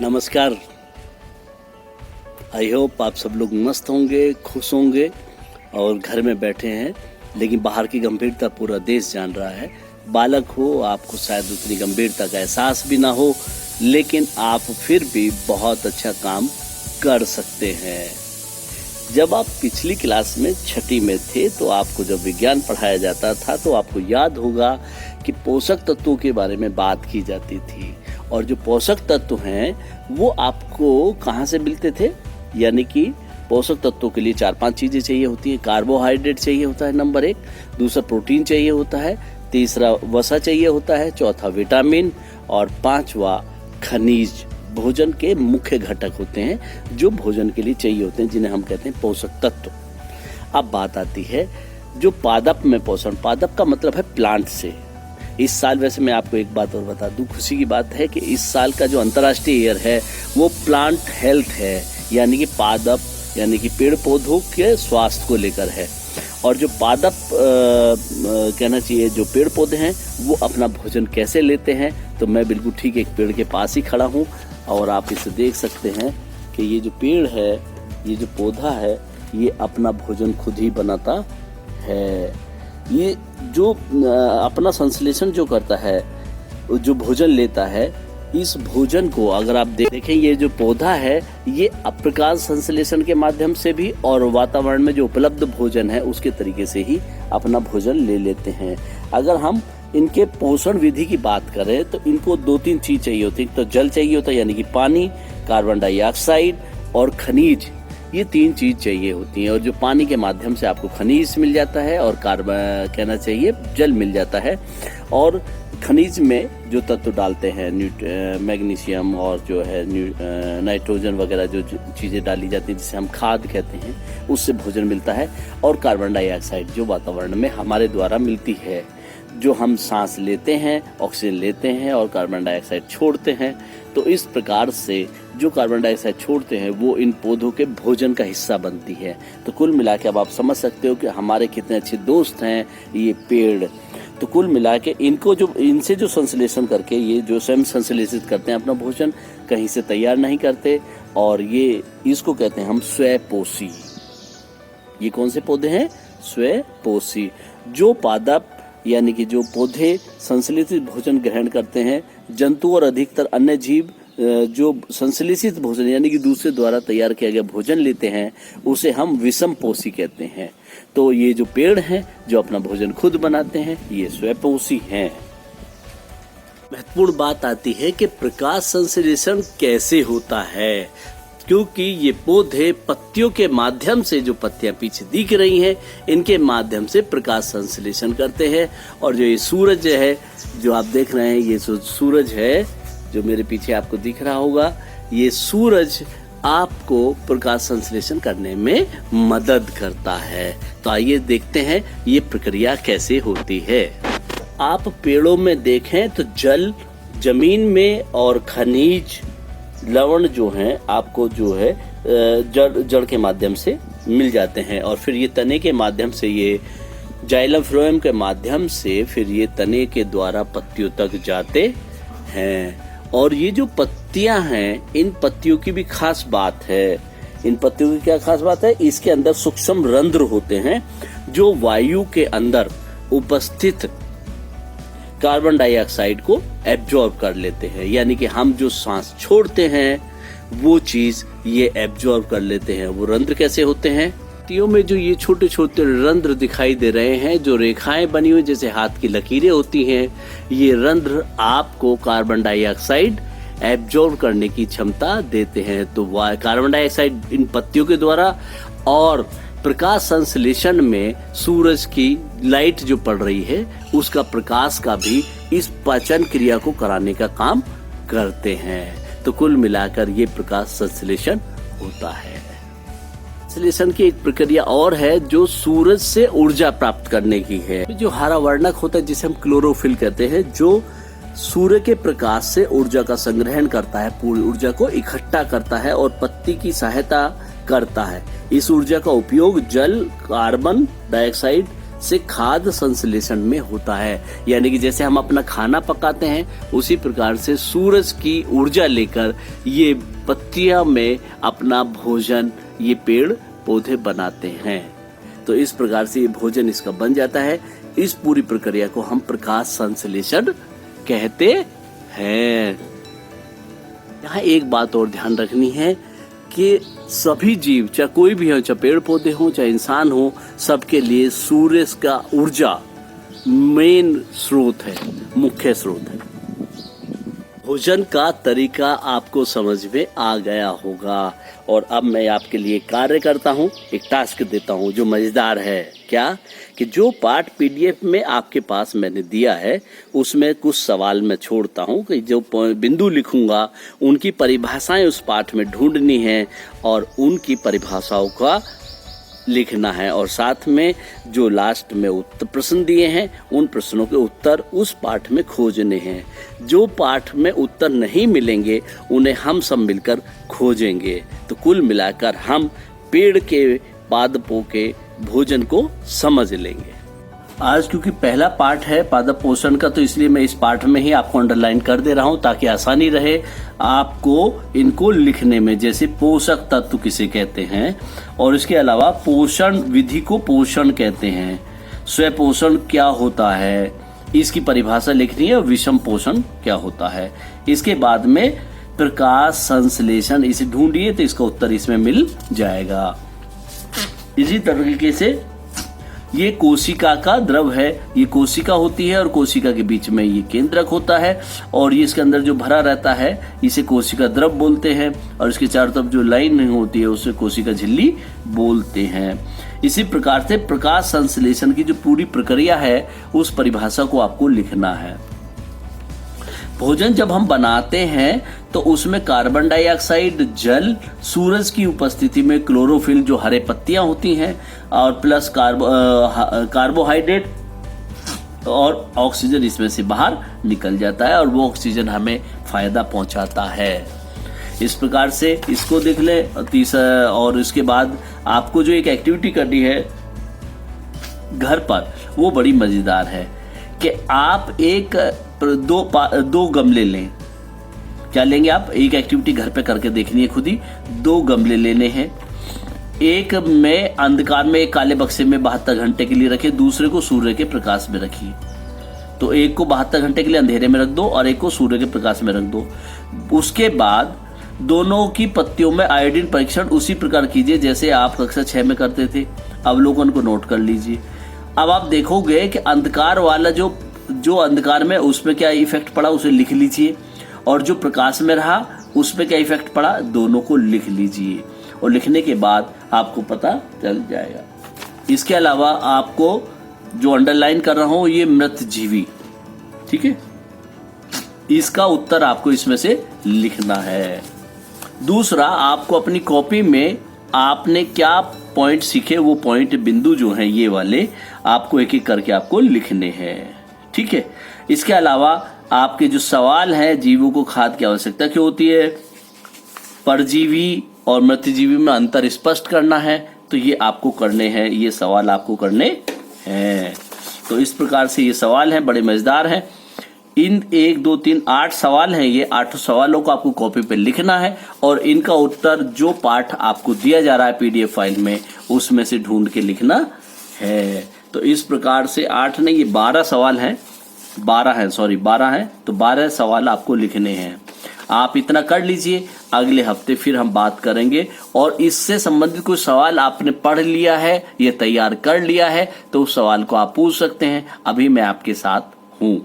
नमस्कार। I hope आप सब लोग मस्त होंगे, खुश होंगे और घर में बैठे हैं, लेकिन बाहर की गंभीरता पूरा देश जान रहा है। बालक हो, आपको शायद उतनी गंभीरता का एहसास भी ना हो, लेकिन आप फिर भी बहुत अच्छा काम कर सकते हैं। जब आप पिछली क्लास में छठी में थे तो आपको जब विज्ञान पढ़ाया जाता था तो आपको याद होगा कि पोषक तत्वों के बारे में बात की जाती थी। और जो पोषक तत्व हैं वो आपको कहाँ से मिलते थे, यानी कि पोषक तत्वों के लिए 4-5 चीज़ें चाहिए होती हैं। कार्बोहाइड्रेट चाहिए होता है नंबर 1, दूसरा प्रोटीन चाहिए होता है, तीसरा वसा चाहिए होता है, चौथा विटामिन और 5वां खनिज भोजन के मुख्य घटक होते हैं जो भोजन के लिए चाहिए होते हैं, जिन्हें हम कहते हैं पोषक तत्व। अब बात आती है जो पादप में पोषण। पादप का मतलब है प्लांट से। इस साल वैसे मैं आपको एक बात और बता दूं, खुशी की बात है कि इस साल का जो अंतर्राष्ट्रीय ईयर है वो प्लांट हेल्थ है, यानी कि पादप यानी कि पेड़ पौधों के स्वास्थ्य को लेकर है। और जो पादप कहना चाहिए, जो पेड़ पौधे हैं वो अपना भोजन कैसे लेते हैं, तो मैं बिल्कुल ठीक एक पेड़ के पास ही खड़ा हूँ और आप इसे देख सकते हैं कि ये जो पेड़ है, ये जो पौधा है, ये अपना भोजन खुद ही बनाता है। ये जो अपना संश्लेषण जो करता है, जो भोजन लेता है, इस भोजन को अगर आप देखें, ये जो पौधा है ये अप्रकाश संश्लेषण के माध्यम से भी और वातावरण में जो उपलब्ध भोजन है उसके तरीके से ही अपना भोजन ले लेते हैं। अगर हम इनके पोषण विधि की बात करें तो इनको 2-3 चीज चाहिए होती है। तो जल चाहिए होता है, यानी कि पानी, कार्बन डाइऑक्साइड और खनिज, ये 3 चीज चाहिए होती हैं। और जो पानी के माध्यम से आपको खनिज मिल जाता है और कार्बन कहना चाहिए जल मिल जाता है। और खनिज में जो तत्व डालते हैं, मैग्नीशियम और जो है नाइट्रोजन वगैरह जो चीज़ें डाली जाती हैं जिसे हम खाद कहते हैं, उससे भोजन मिलता है। और कार्बन डाइऑक्साइड जो वातावरण में हमारे द्वारा मिलती है, जो हम सांस लेते हैं, ऑक्सीजन लेते हैं और कार्बन डाइऑक्साइड छोड़ते हैं। तो इस प्रकार से जो कार्बन डाइऑक्साइड छोड़ते हैं वो इन पौधों के भोजन का हिस्सा बनती है। तो कुल मिला के अब आप समझ सकते हो कि हमारे कितने अच्छे दोस्त हैं ये पेड़। तो कुल मिला के इनसे जो संश्लेषण करके ये जो स्वयं संश्लेषित करते हैं, अपना भोजन कहीं से तैयार नहीं करते, और ये इसको कहते हैं हम स्वयंपोषी। ये कौन से पौधे हैं? स्वयंपोषी। जो पादप यानी कि जो पौधे संश्लेषित भोजन ग्रहण करते हैं, जंतु और अधिकतर अन्य जीव जो संश्लेषित भोजन यानी कि दूसरे द्वारा तैयार किया गया भोजन लेते हैं, उसे हम विषमपोषी कहते हैं। तो ये जो पेड़ हैं जो अपना भोजन खुद बनाते हैं, ये स्वयंपोषी हैं। महत्वपूर्ण बात आती है कि प्रकाश संश्लेषण कैसे होता है, क्योंकि ये पौधे पत्तियों के माध्यम से, जो पत्तियां पीछे दिख रही हैं, इनके माध्यम से प्रकाश संश्लेषण करते हैं। और जो ये सूरज है जो आप देख रहे हैं, ये सूरज है जो मेरे पीछे आपको दिख रहा होगा, ये सूरज आपको प्रकाश संश्लेषण करने में मदद करता है। तो आइए देखते हैं ये प्रक्रिया कैसे होती है। आप पेड़ों में देखें तो जल, जमीन में और खनिज, लवण जो हैं आपको जो है जड़ के माध्यम से मिल जाते हैं। और फिर ये तने के माध्यम से, ये जाइलम फ्लोएम के माध्यम से फिर ये तने के द्वारा पत्तियों तक जाते हैं। और ये जो पत्तियां हैं, इन पत्तियों की भी खास बात है। इन पत्तियों की क्या खास बात है? इसके अंदर सूक्ष्म रंध्र होते हैं जो वायु के अंदर उपस्थित कार्बन डाइऑक्साइड को एब्जॉर्ब कर लेते हैं। यानी कि हम जो सांस छोड़ते हैं वो चीज ये एब्जॉर्ब कर लेते हैं। वो रंध्र कैसे होते हैं? पत्तियों में जो ये छोटे छोटे रंध्र दिखाई दे रहे हैं, जो रेखाएं बनी हुई जैसे हाथ की लकीरें होती हैं, ये रंध्र आपको कार्बन डाइऑक्साइड एब्जॉर्ब करने की क्षमता देते हैं। तो कार्बन डाइऑक्साइड इन पत्तियों के द्वारा और प्रकाश संश्लेषण में सूरज की लाइट जो पड़ रही है उसका प्रकाश का भी इस पाचन क्रिया को कराने का काम करते हैं। तो कुल मिलाकर ये प्रकाश संश्लेषण होता है। संश्लेषण की एक प्रक्रिया और है जो सूरज से ऊर्जा प्राप्त करने की है। जो हरा वर्णक होता है जिसे हम क्लोरोफिल कहते हैं, जो सूर्य के प्रकाश से ऊर्जा का संग्रहण करता है, पूरी ऊर्जा को इकट्ठा करता है और पत्ती की सहायता करता है। इस ऊर्जा का उपयोग जल, कार्बन डाइऑक्साइड से खाद्य संश्लेषण में होता है। यानी कि जैसे हम अपना खाना पकाते हैं उसी प्रकार से सूरज की ऊर्जा लेकर ये पत्तियां में अपना भोजन ये पेड़ पौधे बनाते हैं। तो इस प्रकार से ये भोजन इसका बन जाता है। इस पूरी प्रक्रिया को हम प्रकाश संश्लेषण कहते हैं। यहाँ एक बात और ध्यान रखनी है कि सभी जीव, चाहे कोई भी हो, चाहे पेड़ पौधे हो चाहे इंसान हो, सबके लिए सूर्य का ऊर्जा मेन स्रोत है, मुख्य स्रोत है। भोजन का तरीका आपको समझ में आ गया होगा और अब मैं आपके लिए कार्य करता हूँ, एक टास्क देता हूँ जो मजेदार है। क्या कि जो पाठ पीडीएफ में आपके पास मैंने दिया है उसमें कुछ सवाल मैं छोड़ता हूँ कि जो बिंदु लिखूंगा उनकी परिभाषाएं उस पाठ में ढूंढनी है और उनकी परिभाषाओं का लिखना है और साथ में जो लास्ट में उत्तर प्रश्न दिए हैं उन प्रश्नों के उत्तर उस पाठ में खोजने हैं। जो पाठ में उत्तर नहीं मिलेंगे उन्हें हम सब मिलकर खोजेंगे। तो कुल मिलाकर हम पेड़ के पादपों के भोजन को समझ लेंगे। आज क्योंकि पहला पाठ है पादप पोषण का, तो इसलिए मैं इस पाठ में ही आपको अंडरलाइन कर दे रहा हूं ताकि आसानी रहे आपको इनको लिखने में। जैसे पोषक तत्व किसे कहते हैं और इसके अलावा पोषण विधि को पोषण कहते हैं, स्वयं पोषण क्या होता है इसकी परिभाषा लिखनी है और विषम पोषण क्या होता है। इसके बाद में प्रकाश संश्लेषण, इसे ढूंढिए तो इसका उत्तर इसमें मिल जाएगा। इसी तरीके से ये कोशिका का द्रव है, ये कोशिका होती है और कोशिका के बीच में ये केंद्रक होता है और ये इसके अंदर जो भरा रहता है इसे कोशिका द्रव बोलते हैं और इसके चारों तरफ जो लाइन होती है उसे कोशिका झिल्ली बोलते हैं। इसी प्रकार से प्रकाश संश्लेषण की जो पूरी प्रक्रिया है उस परिभाषा को आपको लिखना है। भोजन जब हम बनाते हैं तो उसमें कार्बन डाइऑक्साइड, जल, सूरज की उपस्थिति में क्लोरोफिल जो हरे पत्तियां होती हैं और प्लस कार्बोहाइड्रेट और ऑक्सीजन इसमें से बाहर निकल जाता है और वो ऑक्सीजन हमें फायदा पहुंचाता है। इस प्रकार से इसको देख ले। तीसरा और इसके बाद आपको जो एक एक्टिविटी करनी है घर पर वो बड़ी मजेदार है कि आप दो गमले लें। क्या लेंगे आप? एक एक्टिविटी घर पे करके देखनी है खुद ही। 2 गमले लेने हैं, एक में अंधकार में एक काले बक्से में 72 घंटे के लिए रखें, दूसरे को सूर्य के प्रकाश में रखिए। तो एक को 72 घंटे के लिए अंधेरे में रख दो और एक को सूर्य के प्रकाश में रख दो। उसके बाद दोनों की पत्तियों में आयोडीन परीक्षण उसी प्रकार कीजिए जैसे आप कक्षा 6 में करते थे। अवलोकन को नोट कर लीजिए। अब आप देखोगे कि अंधकार वाला जो अंधकार में उसमें क्या इफेक्ट पड़ा उसे लिख लीजिए और जो प्रकाश में रहा उसमें क्या इफेक्ट पड़ा दोनों को लिख लीजिए और लिखने के बाद आपको पता चल जाएगा। इसके अलावा आपको जो अंडरलाइन कर रहा हूं ये मृत जीवी, ठीक है, इसका उत्तर आपको इसमें से लिखना है। दूसरा, आपको अपनी कॉपी में आपने क्या पॉइंट सीखे वो पॉइंट बिंदु जो हैं ये वाले आपको एक एक करके आपको लिखने हैं, ठीक है। इसके अलावा आपके जो सवाल हैं, जीवों को खाद्य की आवश्यकता क्यों होती है, परजीवी और मृतजीवी में अंतर स्पष्ट करना है, तो ये आपको करने हैं, ये सवाल आपको करने हैं। तो इस प्रकार से ये सवाल हैं, बड़े मजेदार हैं। इन 1 2 3 8 सवाल हैं, ये 8 सवालों को आपको कॉपी पे लिखना है और इनका उत्तर जो पाठ आपको दिया जा रहा है पीडीएफ फाइल में उसमें से ढूंढ के लिखना है। तो इस प्रकार से 8 नहीं, ये 12 सवाल हैं, 12 हैं, तो 12 सवाल आपको लिखने हैं। आप इतना कर लीजिए, अगले हफ्ते फिर हम बात करेंगे और इससे संबंधित कोई सवाल आपने पढ़ लिया है या तैयार कर लिया है तो उस सवाल को आप पूछ सकते हैं। अभी मैं आपके साथ हूँ।